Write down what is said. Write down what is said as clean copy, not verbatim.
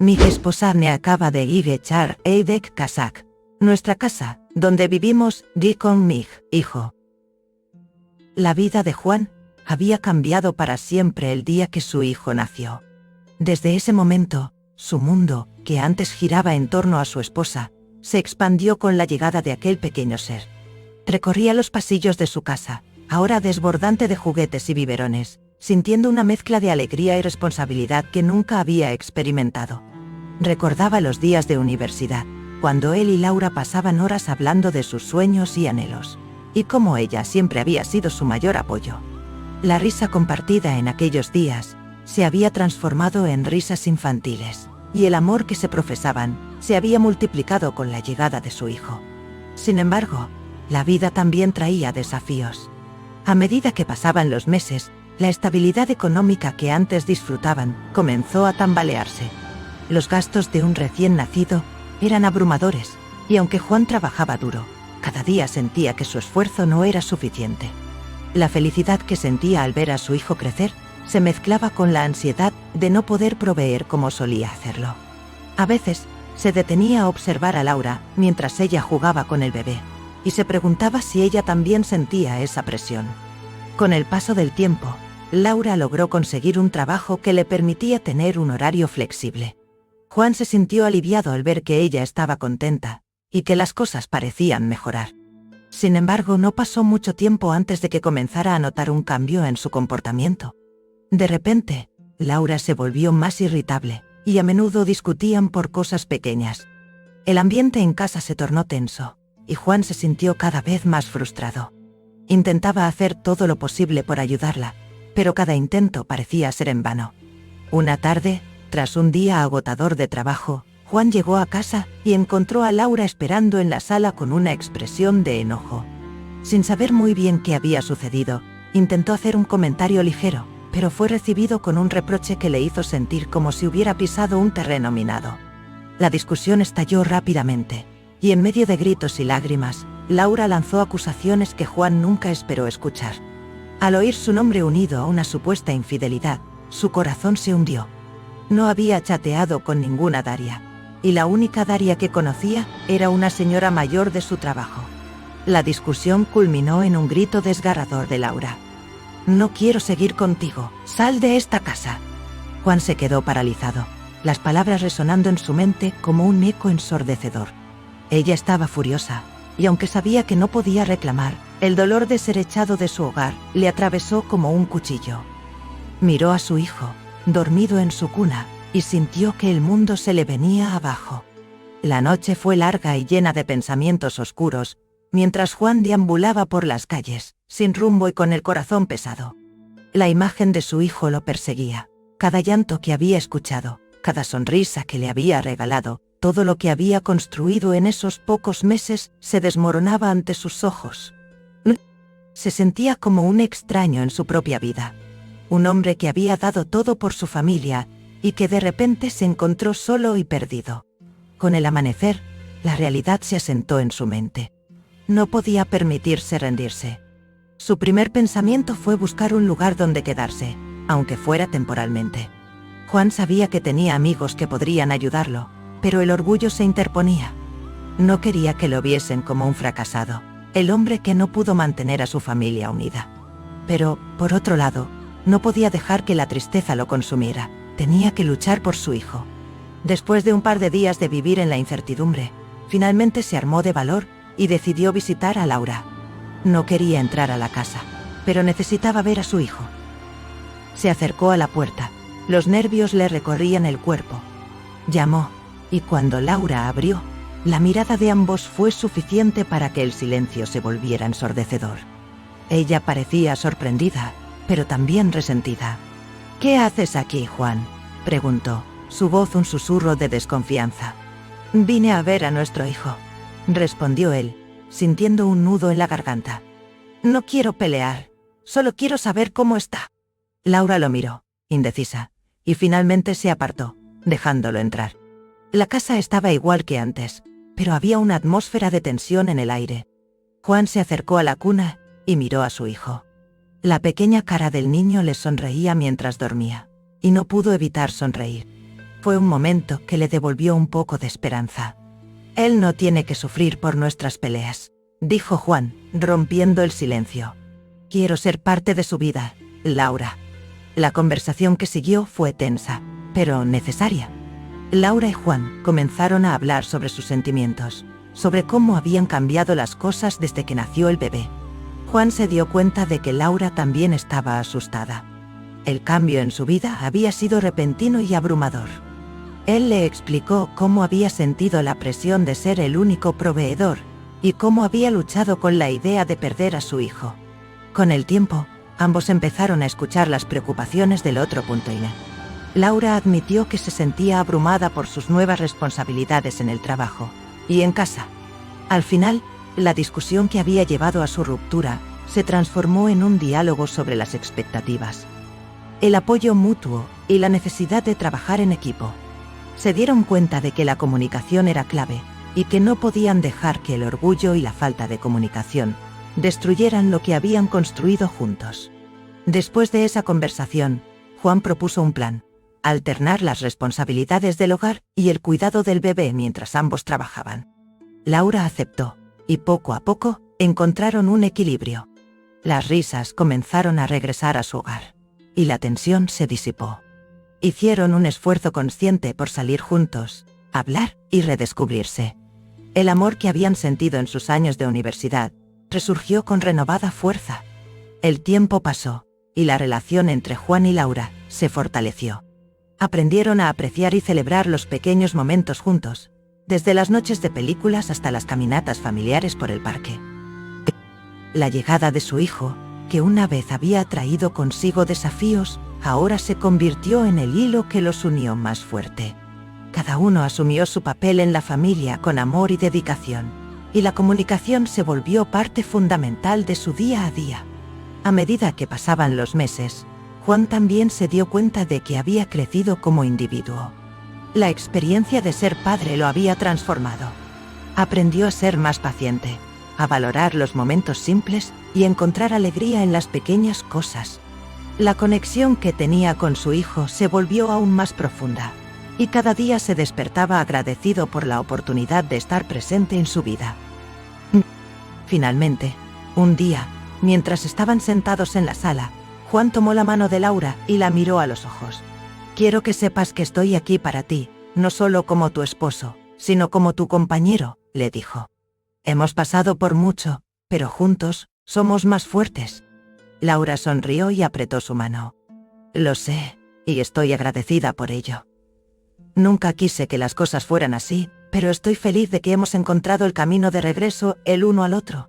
Mi esposa me acaba de ir echar Eidek Kazak. Nuestra casa, donde vivimos, di con mi hijo. La vida de Juan había cambiado para siempre el día que su hijo nació. Desde ese momento, su mundo, que antes giraba en torno a su esposa, se expandió con la llegada de aquel pequeño ser. Recorría los pasillos de su casa, ahora desbordante de juguetes y biberones, sintiendo una mezcla de alegría y responsabilidad que nunca había experimentado. Recordaba los días de universidad, cuando él y Laura pasaban horas hablando de sus sueños y anhelos, y cómo ella siempre había sido su mayor apoyo. La risa compartida en aquellos días se había transformado en risas infantiles, y el amor que se profesaban se había multiplicado con la llegada de su hijo. Sin embargo, la vida también traía desafíos. A medida que pasaban los meses, la estabilidad económica que antes disfrutaban comenzó a tambalearse. Los gastos de un recién nacido eran abrumadores, y aunque Juan trabajaba duro, cada día sentía que su esfuerzo no era suficiente. La felicidad que sentía al ver a su hijo crecer se mezclaba con la ansiedad de no poder proveer como solía hacerlo. A veces, se detenía a observar a Laura mientras ella jugaba con el bebé, y se preguntaba si ella también sentía esa presión. Con el paso del tiempo, Laura logró conseguir un trabajo que le permitía tener un horario flexible. Juan se sintió aliviado al ver que ella estaba contenta y que las cosas parecían mejorar. Sin embargo, no pasó mucho tiempo antes de que comenzara a notar un cambio en su comportamiento. De repente, Laura se volvió más irritable y a menudo discutían por cosas pequeñas. El ambiente en casa se tornó tenso y Juan se sintió cada vez más frustrado. Intentaba hacer todo lo posible por ayudarla, pero cada intento parecía ser en vano. Una tarde, tras un día agotador de trabajo, Juan llegó a casa y encontró a Laura esperando en la sala con una expresión de enojo. Sin saber muy bien qué había sucedido, intentó hacer un comentario ligero, pero fue recibido con un reproche que le hizo sentir como si hubiera pisado un terreno minado. La discusión estalló rápidamente, y en medio de gritos y lágrimas, Laura lanzó acusaciones que Juan nunca esperó escuchar. Al oír su nombre unido a una supuesta infidelidad, su corazón se hundió. No había chateado con ninguna Daria, y la única Daria que conocía era una señora mayor de su trabajo. La discusión culminó en un grito desgarrador de Laura. «No quiero seguir contigo, sal de esta casa». Juan se quedó paralizado, las palabras resonando en su mente como un eco ensordecedor. Ella estaba furiosa, y aunque sabía que no podía reclamar, el dolor de ser echado de su hogar le atravesó como un cuchillo. Miró a su hijo, dormido en su cuna, y sintió que el mundo se le venía abajo. La noche fue larga y llena de pensamientos oscuros, mientras Juan deambulaba por las calles, sin rumbo y con el corazón pesado. La imagen de su hijo lo perseguía, cada llanto que había escuchado, cada sonrisa que le había regalado, todo lo que había construido en esos pocos meses se desmoronaba ante sus ojos. Se sentía como un extraño en su propia vida. Un hombre que había dado todo por su familia y que de repente se encontró solo y perdido. Con el amanecer, la realidad se asentó en su mente. No podía permitirse rendirse. Su primer pensamiento fue buscar un lugar donde quedarse, aunque fuera temporalmente. Juan sabía que tenía amigos que podrían ayudarlo, pero el orgullo se interponía. No quería que lo viesen como un fracasado, el hombre que no pudo mantener a su familia unida. Pero, por otro lado, no podía dejar que la tristeza lo consumiera. Tenía que luchar por su hijo. Después de un par de días de vivir en la incertidumbre, finalmente se armó de valor y decidió visitar a Laura. No quería entrar a la casa, pero necesitaba ver a su hijo. Se acercó a la puerta. Los nervios le recorrían el cuerpo. Llamó, y cuando Laura abrió, la mirada de ambos fue suficiente para que el silencio se volviera ensordecedor. Ella parecía sorprendida, pero también resentida. «¿Qué haces aquí, Juan?», preguntó, su voz un susurro de desconfianza. «Vine a ver a nuestro hijo», respondió él, sintiendo un nudo en la garganta. «No quiero pelear, solo quiero saber cómo está». Laura lo miró, indecisa, y finalmente se apartó, dejándolo entrar. La casa estaba igual que antes, pero había una atmósfera de tensión en el aire. Juan se acercó a la cuna y miró a su hijo. La pequeña cara del niño le sonreía mientras dormía, y no pudo evitar sonreír. Fue un momento que le devolvió un poco de esperanza. Él no tiene que sufrir por nuestras peleas, dijo Juan, rompiendo el silencio. Quiero ser parte de su vida, Laura. La conversación que siguió fue tensa, pero necesaria. Laura y Juan comenzaron a hablar sobre sus sentimientos, sobre cómo habían cambiado las cosas desde que nació el bebé. Juan se dio cuenta de que Laura también estaba asustada. El cambio en su vida había sido repentino y abrumador. Él le explicó cómo había sentido la presión de ser el único proveedor y cómo había luchado con la idea de perder a su hijo. Con el tiempo, ambos empezaron a escuchar las preocupaciones del otro. Laura admitió que se sentía abrumada por sus nuevas responsabilidades en el trabajo y en casa. Al final, la discusión que había llevado a su ruptura se transformó en un diálogo sobre las expectativas, el apoyo mutuo y la necesidad de trabajar en equipo. Se dieron cuenta de que la comunicación era clave y que no podían dejar que el orgullo y la falta de comunicación destruyeran lo que habían construido juntos. Después de esa conversación, Juan propuso un plan: alternar las responsabilidades del hogar y el cuidado del bebé mientras ambos trabajaban. Laura aceptó, y poco a poco encontraron un equilibrio. Las risas comenzaron a regresar a su hogar, y la tensión se disipó. Hicieron un esfuerzo consciente por salir juntos, hablar y redescubrirse. El amor que habían sentido en sus años de universidad resurgió con renovada fuerza. El tiempo pasó, y la relación entre Juan y Laura se fortaleció. Aprendieron a apreciar y celebrar los pequeños momentos juntos, desde las noches de películas hasta las caminatas familiares por el parque. La llegada de su hijo, que una vez había traído consigo desafíos, ahora se convirtió en el hilo que los unió más fuerte. Cada uno asumió su papel en la familia con amor y dedicación, y la comunicación se volvió parte fundamental de su día a día. A medida que pasaban los meses, Juan también se dio cuenta de que había crecido como individuo. La experiencia de ser padre lo había transformado. Aprendió a ser más paciente, a valorar los momentos simples y encontrar alegría en las pequeñas cosas. La conexión que tenía con su hijo se volvió aún más profunda, y cada día se despertaba agradecido por la oportunidad de estar presente en su vida. Finalmente, un día, mientras estaban sentados en la sala, Juan tomó la mano de Laura y la miró a los ojos. Quiero que sepas que estoy aquí para ti, no solo como tu esposo, sino como tu compañero, le dijo. Hemos pasado por mucho, pero juntos somos más fuertes. Laura sonrió y apretó su mano. Lo sé, y estoy agradecida por ello. Nunca quise que las cosas fueran así, pero estoy feliz de que hemos encontrado el camino de regreso el uno al otro.